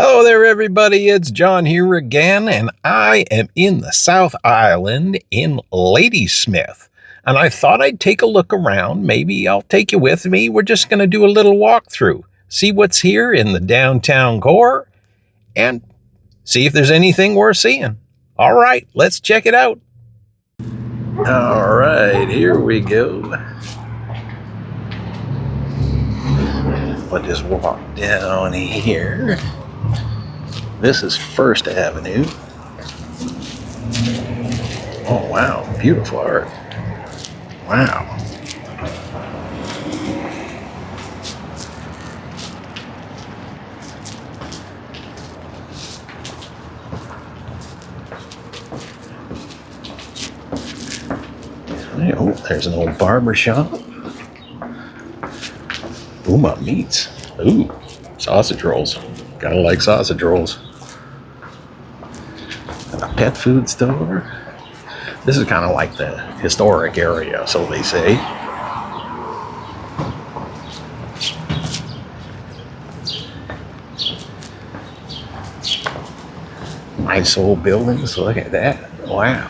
Hello there, everybody. It's John here again, and I am in the South Island in Ladysmith. And I thought I'd take a look around. Maybe I'll take you with me. We're just going to do a little walkthrough, see what's here in the downtown core, and see if there's anything worth seeing. All right, let's check it out. All right, here we go. We'll just walk down here. This is First Avenue. Oh, wow. Beautiful art. Wow. Oh, there's an old barber shop. Booma Meats. Ooh, sausage rolls. Gotta like sausage rolls. And a pet food store. This is kind of like the historic area, so they say. Nice old buildings. Look at that. Wow.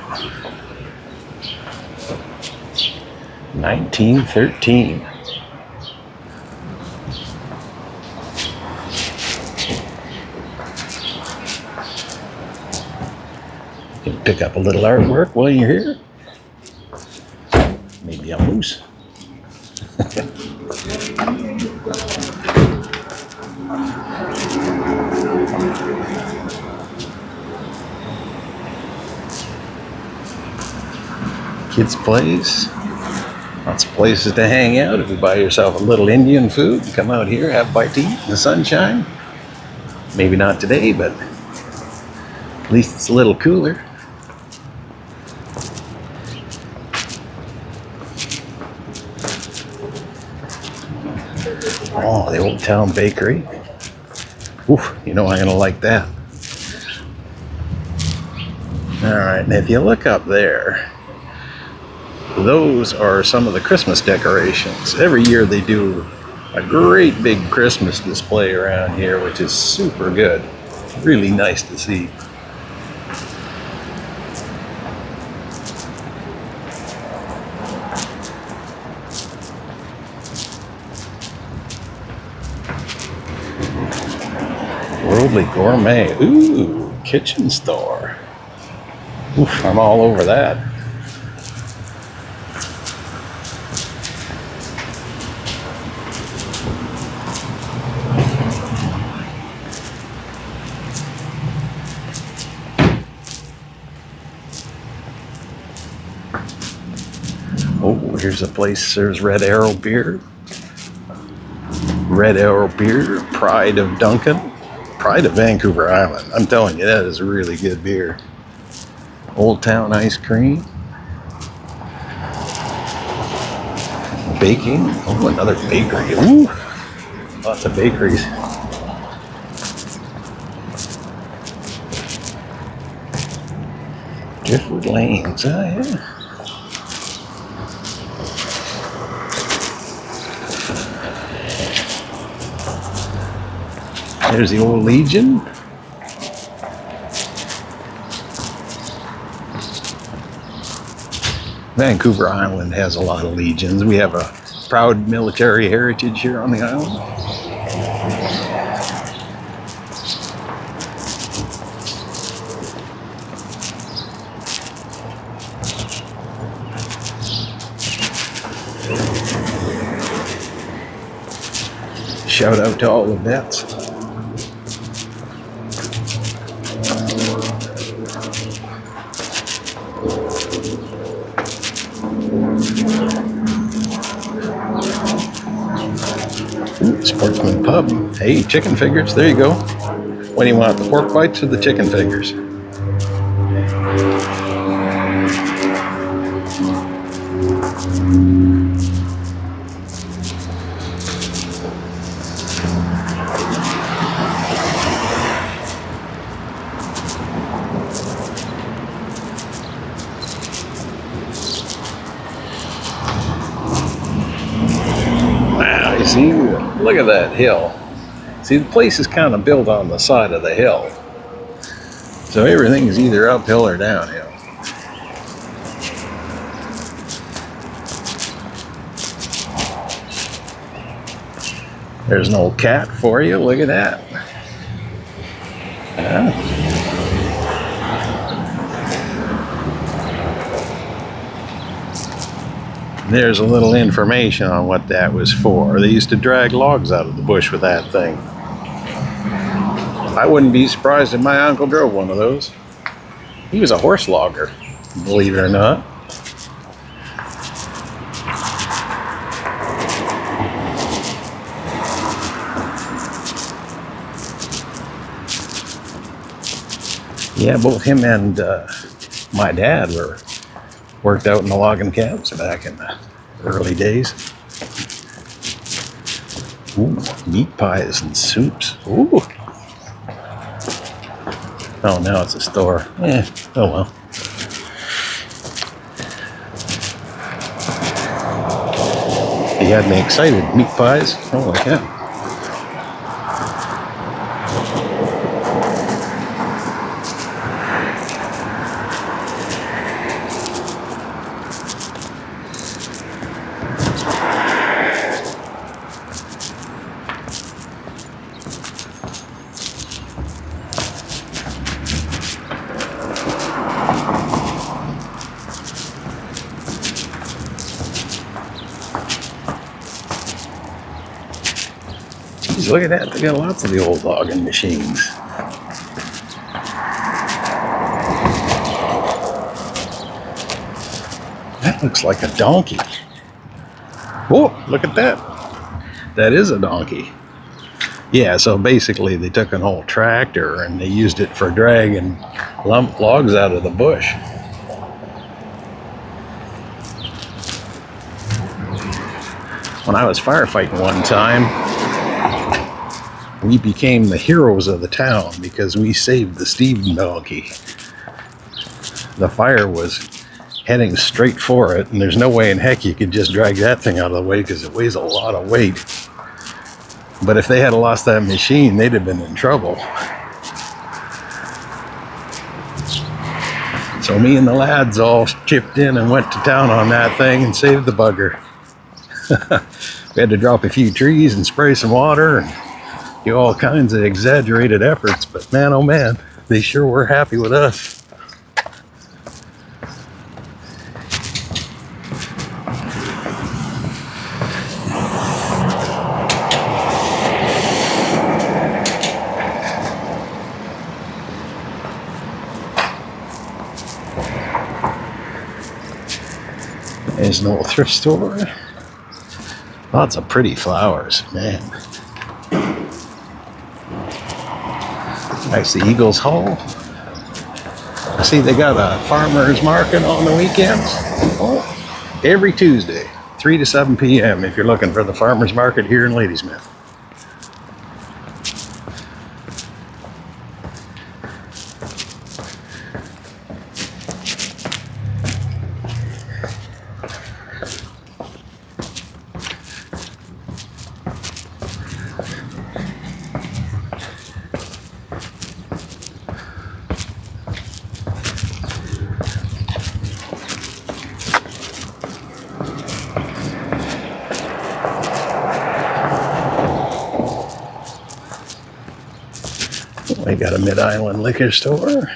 1913. You can pick up a little artwork while you're here. Maybe a moose. Kids' place. Lots of places to hang out. If you buy yourself a little Indian food, come out here, have a bite to eat in the sunshine. Maybe not today, but at least it's a little cooler. Oh, the Old Town Bakery. Ooh, you know I'm gonna like that. All right, and if you look up there, those are some of the Christmas decorations. Every year they do a great big Christmas display around here, which is super good. Really nice to see. Worldly Gourmet. Ooh, kitchen store. Oof, I'm all over that. Oh, here's a place that serves Red Arrow beer. Red Arrow beer, Pride of Duncan. Pride of Vancouver Island. I'm telling you, that is really good beer. Old Town ice cream. Baking. Oh, another bakery. Ooh, lots of bakeries. Different lanes. Oh, yeah. There's the old Legion. Vancouver Island has a lot of legions. We have a proud military heritage here on the island. Shout out to all the vets. Sportsman Pub. Hey, chicken fingers. There you go. What do you want? The pork bites or the chicken fingers? See, look at that hill. See, the place is kind of built on the side of the hill, so everything is either uphill or downhill. There's an old cat for you. Look at that. There's a little information on what that was for. They used to drag logs out of the bush with that thing. I wouldn't be surprised if my uncle drove one of those. He was a horse logger, believe it or not. Yeah, both him and my dad worked out in the logging camps back in the early days. Ooh, meat pies and soups. Ooh. Oh, now it's a store. Oh well. He had me excited. Meat pies. Oh, yeah. Look at that, they got lots of the old logging machines. That looks like a donkey. Oh, look at that. That is a donkey. Yeah, so basically they took an old tractor and they used it for dragging logs out of the bush. When I was firefighting one time, we became the heroes of the town because we saved the Steve donkey. The fire was heading straight for it, and there's no way in heck you could just drag that thing out of the way because it weighs a lot of weight. But if they had lost that machine, they'd have been in trouble. So me and the lads all chipped in and went to town on that thing and saved the bugger. We had to drop a few trees and spray some water and do all kinds of exaggerated efforts, but man, oh man, they sure were happy with us. There's an old thrift store. Lots of pretty flowers, man. Nice, the Eagles Hall. I see they got a farmer's market on the weekends. Oh, every Tuesday, 3 to 7 p.m. if you're looking for the farmer's market here in Ladysmith. They got a Mid-Island liquor store.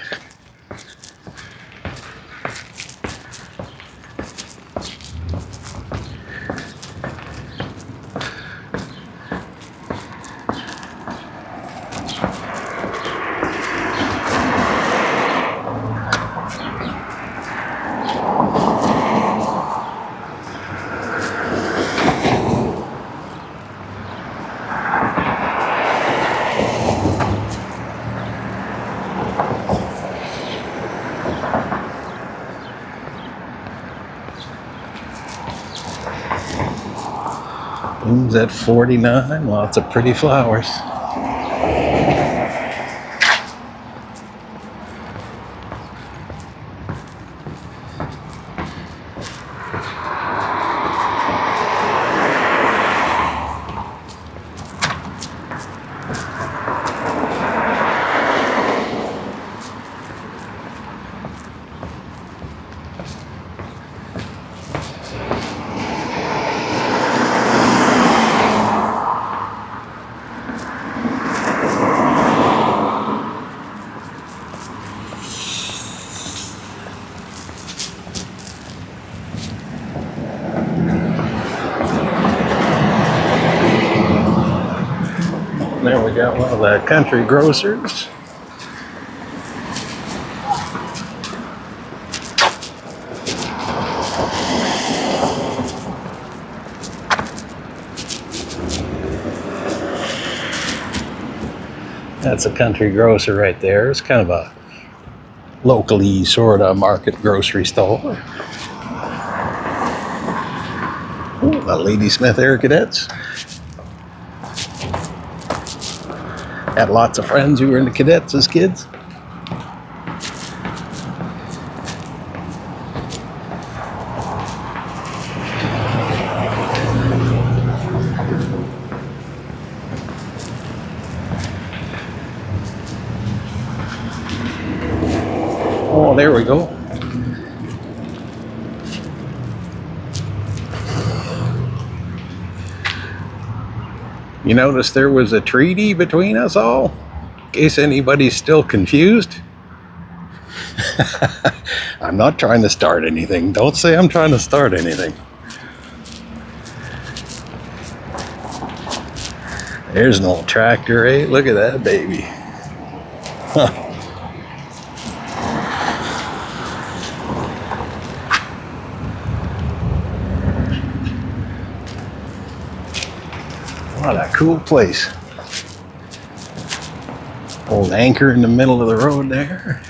Blooms at 49, lots of pretty flowers. There we got one of the country grocers. That's a country grocer right there. It's kind of a locally sort of market grocery store. Ooh, the Ladysmith Air Cadets. Had lots of friends who were in the cadets as kids. Oh, there we go. You notice there was a treaty between us all? In case anybody's still confused. I'm not trying to start anything. Don't say I'm trying to start anything. There's an old tractor, eh? Look at that baby. Huh. What a cool place. Old anchor in the middle of the road there.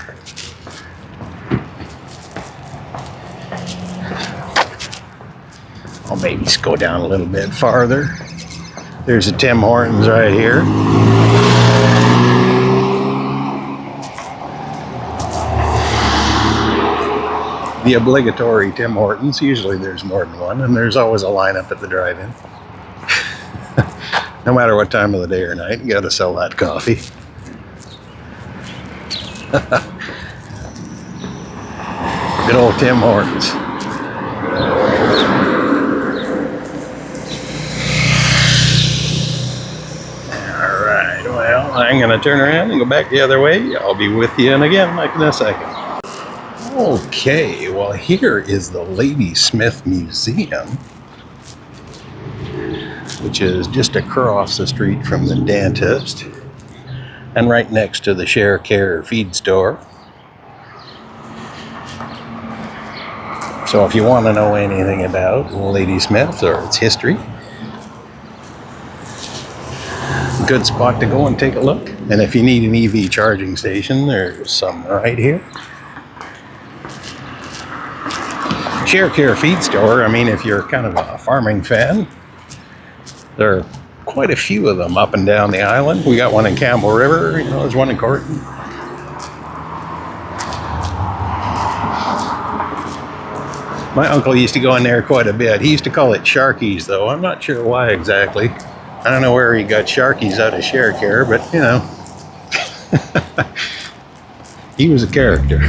I'll maybe go down a little bit farther. There's a Tim Hortons right here. The obligatory Tim Hortons. Usually there's more than one, and there's always a lineup at the drive-in. No matter what time of the day or night, you gotta sell that coffee. Good old Tim Hortons. Alright, well, I'm gonna turn around and go back the other way. I'll be with you again like in a second. Okay, well, here is the Ladysmith Museum, which is just across the street from the dentist and right next to the Share Care feed store. So if you want to know anything about Ladysmith or its history, good spot to go and take a look. And if you need an EV charging station, there's some right here. Share Care feed store, I mean, if you're kind of a farming fan, there are quite a few of them up and down the island. We got one in Campbell River, you know, there's one in Corton. My uncle used to go in there quite a bit. He used to call it Sharky's, though. I'm not sure why exactly. I don't know where he got Sharky's out of Share Care, but, you know, he was a character.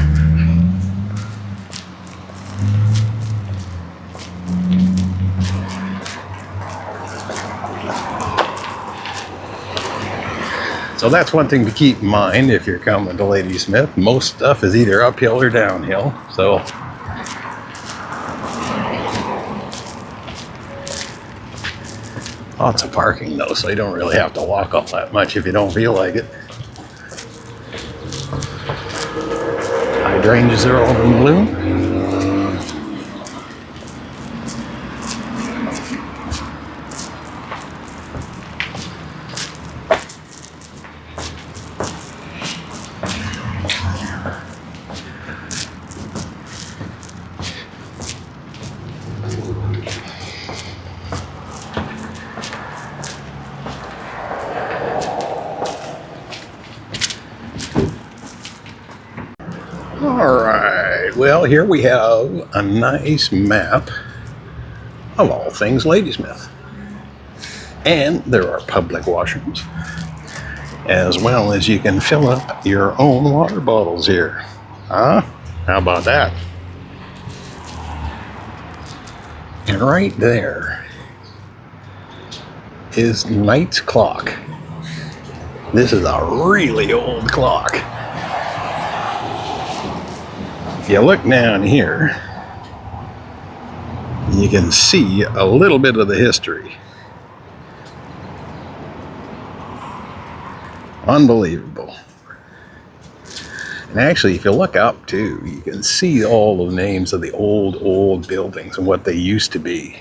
So that's one thing to keep in mind if you're coming to Ladysmith. Most stuff is either uphill or downhill. So lots of parking though, so you don't really have to walk all that much if you don't feel like it. Hydrangeas are all in bloom. Alright, well, here we have a nice map of all things Ladysmith. And there are public washrooms, as well as you can fill up your own water bottles here. Huh? How about that? And right there is Knight's clock. This is a really old clock. If you look down here, you can see a little bit of the history. Unbelievable. And actually, if you look up too, you can see all the names of the old buildings and what they used to be.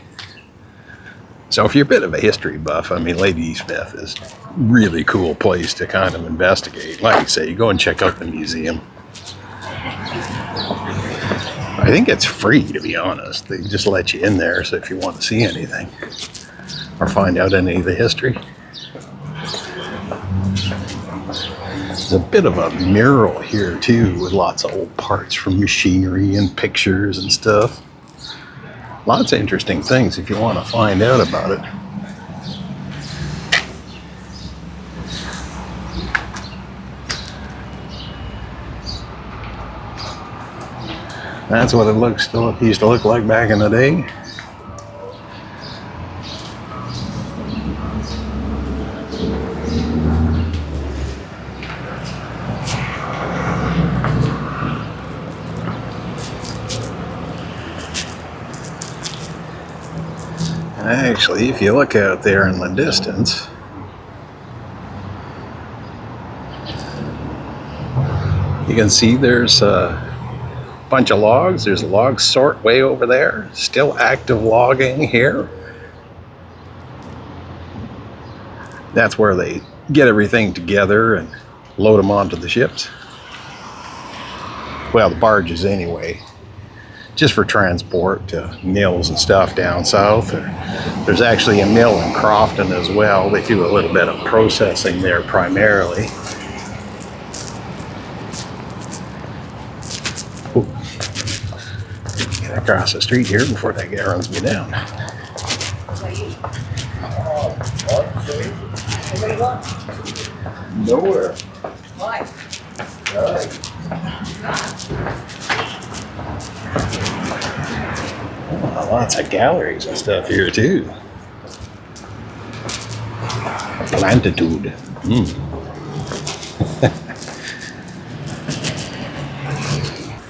So if you're a bit of a history buff, I mean, Ladysmith is a really cool place to kind of investigate. Like I say, you go and check out the museum. I think it's free, to be honest. They just let you in there, so if you want to see anything or find out any of the history. There's a bit of a mural here too, with lots of old parts from machinery and pictures and stuff. Lots of interesting things if you want to find out about it. That's what it used to look like back in the day. Actually, if you look out there in the distance, you can see there's a bunch of logs. There's a log sort way over there. Still active logging here. That's where they get everything together and load them onto the ships. Well, the barges anyway. Just for transport to mills and stuff down south. There's actually a mill in Crofton as well. They do a little bit of processing there primarily. Ooh. Get across the street here before that guy runs me down. Nowhere. Why? Oh, lots of galleries and stuff here too. Longitude.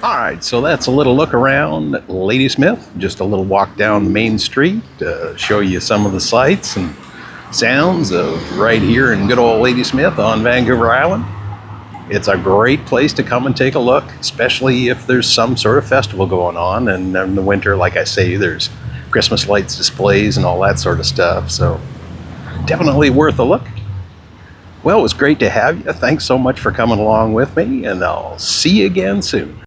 All right, so that's a little look around Ladysmith. Just a little walk down the main street to show you some of the sights and sounds of right here in good old Ladysmith on Vancouver Island. It's a great place to come and take a look, especially if there's some sort of festival going on. And in the winter, like I say, there's Christmas lights displays and all that sort of stuff. So definitely worth a look. Well, it was great to have you. Thanks so much for coming along with me, and I'll see you again soon.